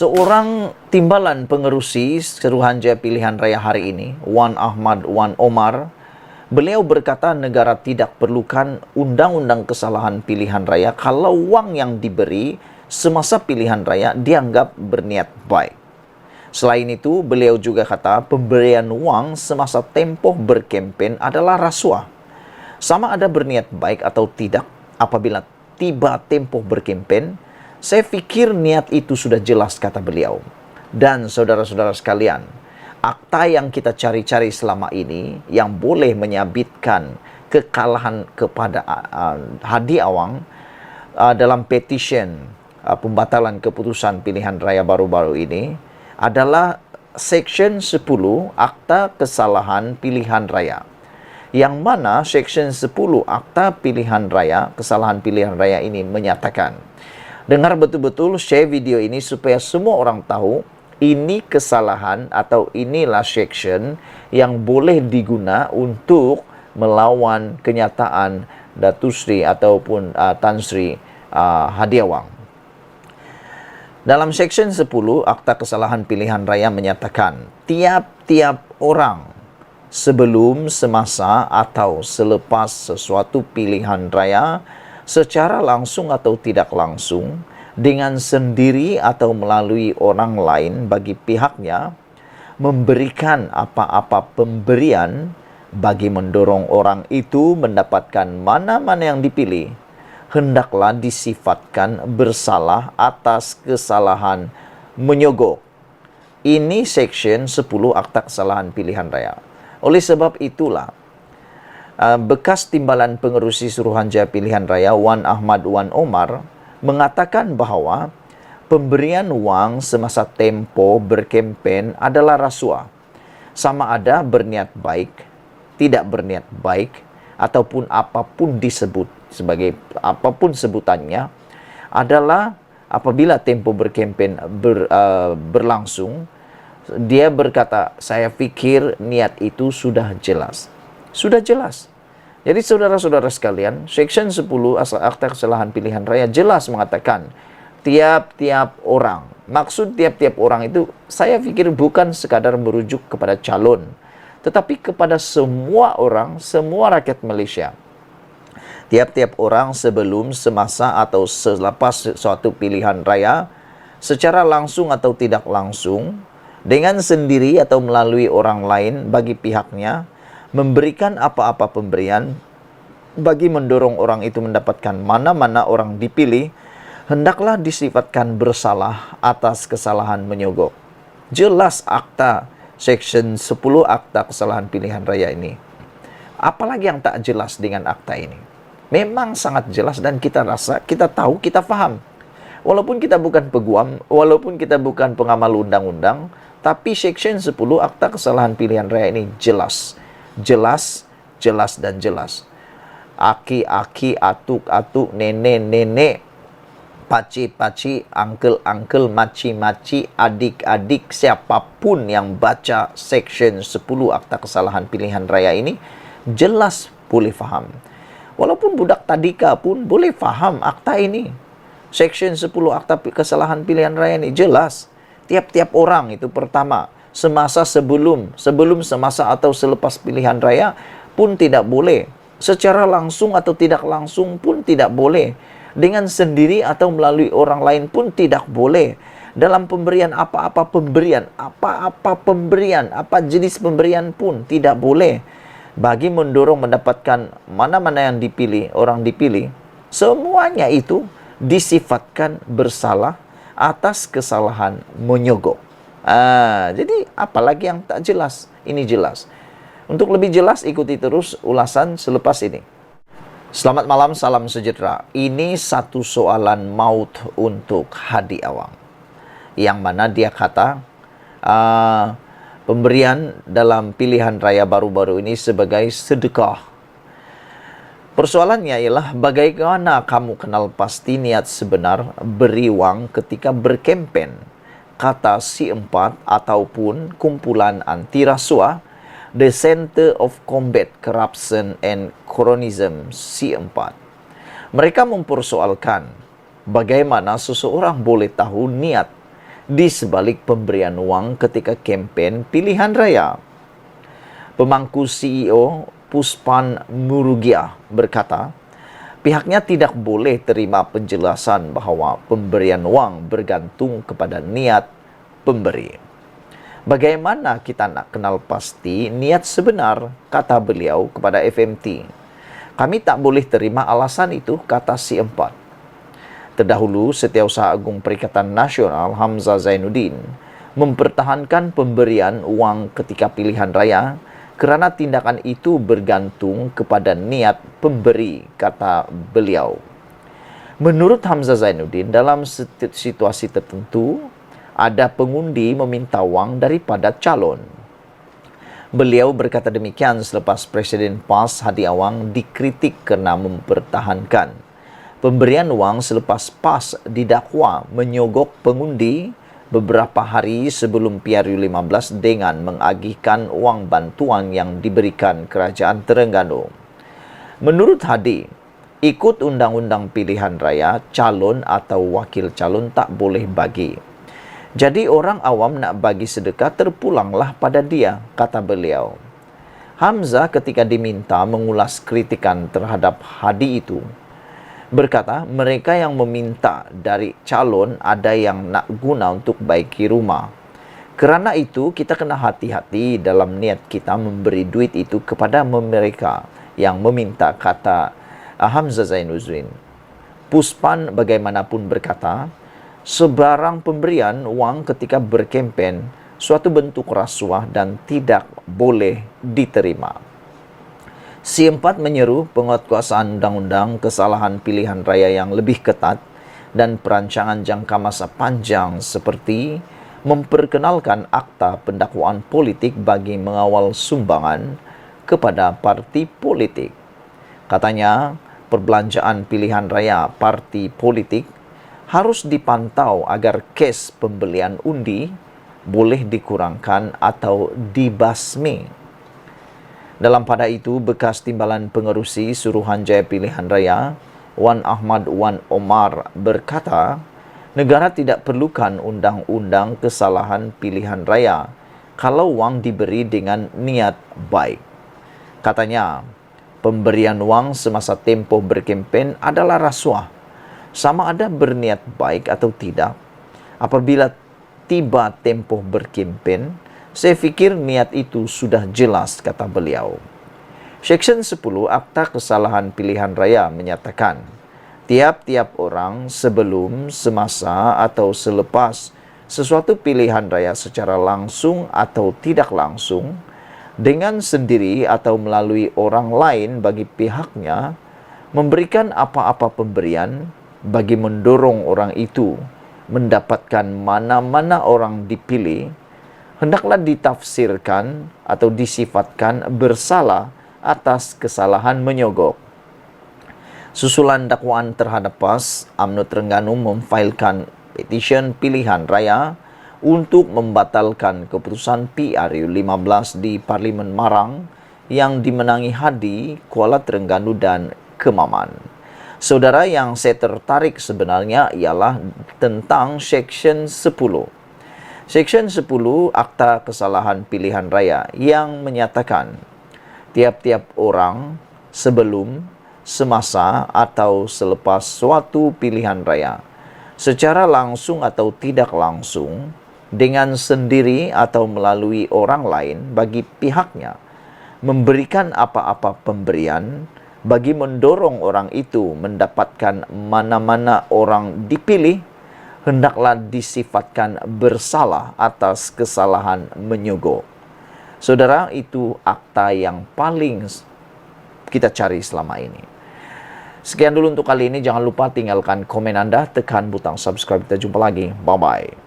Seorang timbalan pengerusi Suruhanjaya Pilihan Raya hari ini, Wan Ahmad Wan Omar, beliau berkata negara tidak perlukan undang-undang kesalahan pilihan raya kalau wang yang diberi semasa pilihan raya dianggap berniat baik. Selain itu, beliau juga kata pemberian wang semasa tempoh berkempen adalah rasuah. Sama ada berniat baik atau tidak, apabila tiba tempoh berkempen, saya pikir niat itu sudah jelas, kata beliau. Dan saudara-saudara sekalian, akta yang kita cari-cari selama ini yang boleh menyabitkan kekalahan kepada Hadi Awang dalam petition pembatalan keputusan pilihan raya baru-baru ini adalah Section 10 Akta Kesalahan Pilihan Raya. Yang mana Section 10 Akta Pilihan Raya, Kesalahan Pilihan Raya ini menyatakan, dengar betul-betul, share video ini supaya semua orang tahu ini kesalahan atau inilah section yang boleh diguna untuk melawan kenyataan Datuk Seri ataupun Tan Sri Hadi Awang. Dalam Section 10 Akta Kesalahan Pilihan Raya menyatakan tiap-tiap orang sebelum, semasa atau selepas sesuatu pilihan raya secara langsung atau tidak langsung, dengan sendiri atau melalui orang lain bagi pihaknya, memberikan apa-apa pemberian bagi mendorong orang itu mendapatkan mana-mana yang dipilih, hendaklah disifatkan bersalah atas kesalahan menyogok. Ini Section 10 Akta Kesalahan Pilihan Raya. Oleh sebab itulah, bekas timbalan pengerusi Suruhanjaya Pilihan Raya Wan Ahmad Wan Omar mengatakan bahawa pemberian wang semasa tempo berkempen adalah rasuah. Sama ada berniat baik, tidak berniat baik, ataupun apapun disebut sebagai apapun sebutannya, adalah apabila tempo berkempen berlangsung, dia berkata, saya pikir niat itu sudah jelas. Sudah jelas. Jadi saudara-saudara sekalian, Section 10 Akta Kesalahan Pilihan Raya jelas mengatakan tiap-tiap orang. Maksud tiap-tiap orang itu saya pikir bukan sekadar merujuk kepada calon, tetapi kepada semua orang, semua rakyat Malaysia. Tiap-tiap orang sebelum, semasa atau selepas suatu pilihan raya, secara langsung atau tidak langsung, dengan sendiri atau melalui orang lain bagi pihaknya, memberikan apa-apa pemberian bagi mendorong orang itu mendapatkan mana-mana orang dipilih, hendaklah disifatkan bersalah atas kesalahan menyogok. Jelas akta Section 10 Akta Kesalahan Pilihan Raya ini. Apalagi yang tak jelas dengan akta ini? Memang sangat jelas dan kita rasa, kita tahu, kita faham. Walaupun kita bukan peguam, walaupun kita bukan pengamal undang-undang, tapi Section 10 Akta Kesalahan Pilihan Raya ini jelas. Jelas, jelas dan jelas. Aki-aki, atuk-atuk, nenek-nenek, paci-paci, uncle-uncle, maci-maci, adik-adik, siapapun yang baca Section 10 Akta Kesalahan Pilihan Raya ini, jelas boleh faham. Walaupun budak tadika pun boleh faham akta ini. Section 10 Akta Kesalahan Pilihan Raya ini jelas. Tiap-tiap orang itu pertama, semasa sebelum, semasa atau selepas pilihan raya pun tidak boleh. Secara langsung atau tidak langsung pun tidak boleh. Dengan sendiri atau melalui orang lain pun tidak boleh. Dalam pemberian apa-apa pemberian, apa jenis pemberian pun tidak boleh. Bagi mendorong mendapatkan mana-mana yang dipilih, orang dipilih, semuanya itu disifatkan bersalah atas kesalahan menyogok. Jadi apalagi yang tak jelas? Ini jelas. Untuk lebih jelas, ikuti terus ulasan selepas ini. Selamat malam, salam sejahtera. Ini satu soalan maut untuk Hadi Awang, yang mana dia kata pemberian dalam pilihan raya baru-baru ini sebagai sedekah. Persoalannya ialah bagaimana kamu kenal pasti niat sebenar beri wang ketika berkempen, kata C4 ataupun kumpulan anti rasuah, The Center of Combat Corruption and Cronyism C4. Mereka mempersoalkan bagaimana seseorang boleh tahu niat di sebalik pemberian uang ketika kempen pilihan raya. Pemangku CEO Puspan Murugia berkata, pihaknya tidak boleh terima penjelasan bahwa pemberian uang bergantung kepada niat pemberi. Bagaimana kita nak kenal pasti niat sebenar, kata beliau kepada FMT. Kami tak boleh terima alasan itu, kata si empat. Terdahulu, Setiausaha Agung Perikatan Nasional Hamzah Zainuddin mempertahankan pemberian uang ketika pilihan raya kerana tindakan itu bergantung kepada niat pemberi, kata beliau. Menurut Hamzah Zainuddin, dalam situasi tertentu, ada pengundi meminta wang daripada calon. Beliau berkata demikian selepas Presiden PAS Hadi Awang dikritik kerana mempertahankan pemberian wang selepas PAS didakwa menyogok pengundi beberapa hari sebelum PRU15 dengan mengagihkan wang bantuan yang diberikan Kerajaan Terengganu. Menurut Hadi, ikut Undang-Undang Pilihan Raya, calon atau wakil calon tak boleh bagi. Jadi orang awam nak bagi sedekah terpulanglah pada dia, kata beliau. Hamzah ketika diminta mengulas kritikan terhadap Hadi itu, berkata mereka yang meminta dari calon ada yang nak guna untuk baiki rumah. Kerana itu kita kena hati-hati dalam niat kita memberi duit itu kepada mereka yang meminta, kata Hamzah Zainuddin. Puspan bagaimanapun berkata, sebarang pemberian wang ketika berkempen suatu bentuk rasuah dan tidak boleh diterima. Si empat menyeru penguatkuasaan undang-undang, kesalahan pilihan raya yang lebih ketat dan perancangan jangka masa panjang seperti memperkenalkan akta pendakwaan politik bagi mengawal sumbangan kepada parti politik. Katanya, perbelanjaan pilihan raya parti politik harus dipantau agar kes pembelian undi boleh dikurangkan atau dibasmi. Dalam pada itu, bekas Timbalan Pengerusi Suruhanjaya Pilihan Raya, Wan Ahmad Wan Omar berkata, negara tidak perlukan undang-undang kesalahan pilihan raya kalau wang diberi dengan niat baik. Katanya, pemberian wang semasa tempoh berkempen adalah rasuah, sama ada berniat baik atau tidak. Apabila tiba tempoh berkempen, saya fikir niat itu sudah jelas, kata beliau. Seksyen 10 Akta Kesalahan Pilihan Raya menyatakan, tiap-tiap orang sebelum, semasa atau selepas sesuatu pilihan raya secara langsung atau tidak langsung, dengan sendiri atau melalui orang lain bagi pihaknya, memberikan apa-apa pemberian bagi mendorong orang itu mendapatkan mana-mana orang dipilih, hendaklah ditafsirkan atau disifatkan bersalah atas kesalahan menyogok. Susulan dakwaan terhadap PAS, UMNO Terengganu memfailkan petisyen pilihan raya untuk membatalkan keputusan PRU15 di Parlimen Marang yang dimenangi Hadi, Kuala Terengganu dan Kemaman. Saudara, yang saya tertarik sebenarnya ialah tentang Seksyen 10. Seksyen 10 Akta Kesalahan Pilihan Raya yang menyatakan tiap-tiap orang sebelum, semasa atau selepas suatu pilihan raya secara langsung atau tidak langsung, dengan sendiri atau melalui orang lain bagi pihaknya, memberikan apa-apa pemberian bagi mendorong orang itu mendapatkan mana-mana orang dipilih, hendaklah disifatkan bersalah atas kesalahan menyogok. Saudara, itu akta yang paling kita cari selama ini. Sekian dulu untuk kali ini. Jangan lupa tinggalkan komen Anda, tekan butang subscribe. Kita jumpa lagi. Bye-bye.